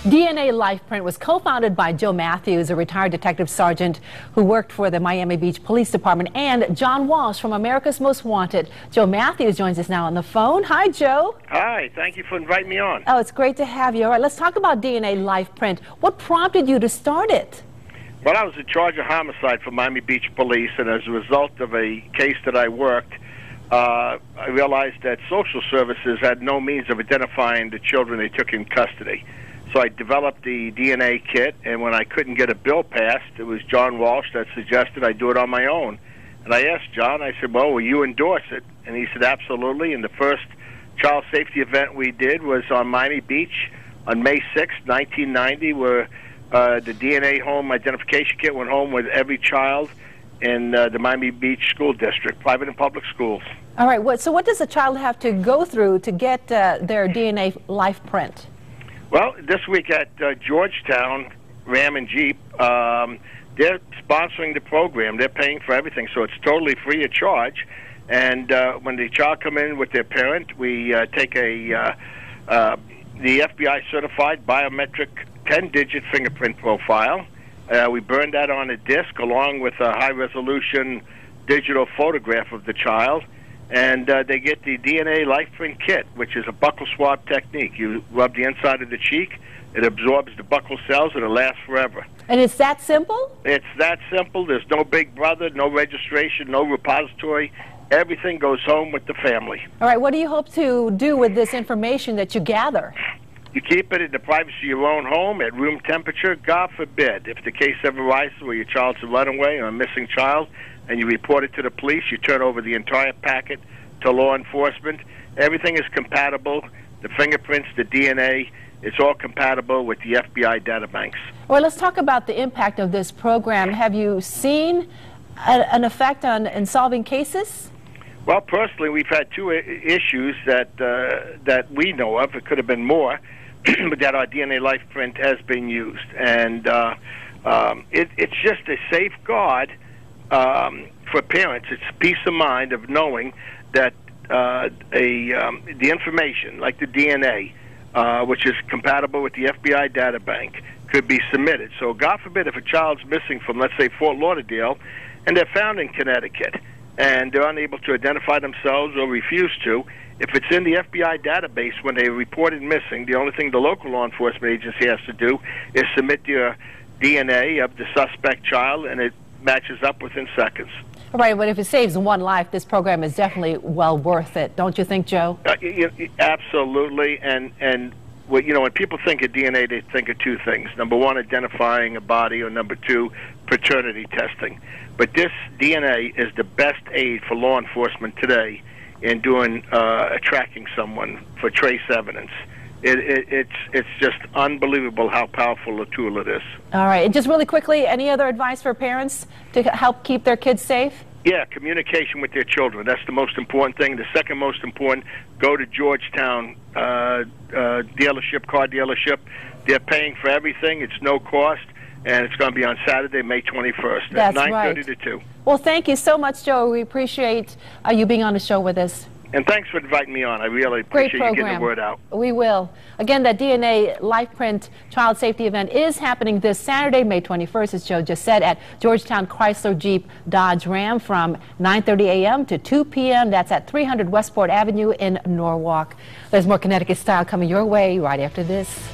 DNA Lifeprint was co-founded by Joe Matthews, a retired detective sergeant who worked for the Miami Beach Police Department, and John Walsh from America's Most Wanted. Joe Matthews joins us now on the phone. Hi, Joe. Hi, thank you for inviting me on. Oh, it's great to have you. All right, let's talk about DNA Lifeprint. What prompted you to start it? Well, I was in charge of homicide for Miami Beach Police, and as a result of a case that I worked, I realized that social services had no means of identifying the children they took in custody. So I developed the DNA kit, and when I couldn't get a bill passed, it was John Walsh that suggested I do it on my own. And I asked John, I said, well, will you endorse it? And he said, absolutely. And the first child safety event we did was on Miami Beach on May 6, 1990, where the DNA home identification kit went home with every child in the Miami Beach School District, private and public schools. All right, so what does a child have to go through to get their DNA Lifeprint? Well, this week at Georgetown, Ram and Jeep, they're sponsoring the program. They're paying for everything, so it's totally free of charge. And when the child come in with their parent, we take the FBI-certified biometric 10-digit fingerprint profile. We burn that on a disc along with a high-resolution digital photograph of the child. And they get the DNA Lifeprint kit, which is a buccal swab technique. You rub the inside of the cheek, it absorbs the buccal cells, and it lasts forever. And it's that simple? It's that simple. There's no big brother, no registration, no repository. Everything goes home with the family. All right, what do you hope to do with this information that you gather? You keep it in the privacy of your own home at room temperature. God forbid, if the case ever arises where your child's a runaway or a missing child, and you report it to the police, you turn over the entire packet to law enforcement. Everything is compatible. The fingerprints, the DNA, it's all compatible with the FBI data banks. Well, let's talk about the impact of this program. Have you seen an effect in solving cases? Well, personally, we've had two issues that we know of. It could have been more, but that our DNA Lifeprint has been used. And it's just a safeguard for parents. It's peace of mind of knowing that the information, like the DNA, which is compatible with the FBI data bank, could be submitted. So God forbid if a child's missing from, let's say, Fort Lauderdale, and they're found in Connecticut, and they're unable to identify themselves or refuse to, if it's in the FBI database when they reported missing, the only thing the local law enforcement agency has to do is submit your DNA of the suspect child, and it matches up within seconds. All right, but if it saves one life, this program is definitely well worth it, don't you think, Joe? Absolutely, and when people think of DNA, they think of two things. Number one, identifying a body, or number two, paternity testing. But this DNA is the best aid for law enforcement today in doing tracking someone for trace evidence. It's just unbelievable how powerful a tool it is. All right, and just really quickly, any other advice for parents to help keep their kids safe? Yeah, communication with their children. That's the most important thing. The second most important, go to Georgetown car dealership. They're paying for everything. It's no cost, and it's going to be on Saturday, May 21st at 9:30 to 2. Well, thank you so much, Joe. We appreciate you being on the show with us. And thanks for inviting me on. I really appreciate you getting the word out. We will. Again, that DNA Lifeprint child safety event is happening this Saturday, May 21st, as Joe just said, at Georgetown Chrysler Jeep Dodge Ram from 9:30 a.m. to 2 p.m. That's at 300 Westport Avenue in Norwalk. There's more Connecticut Style coming your way right after this.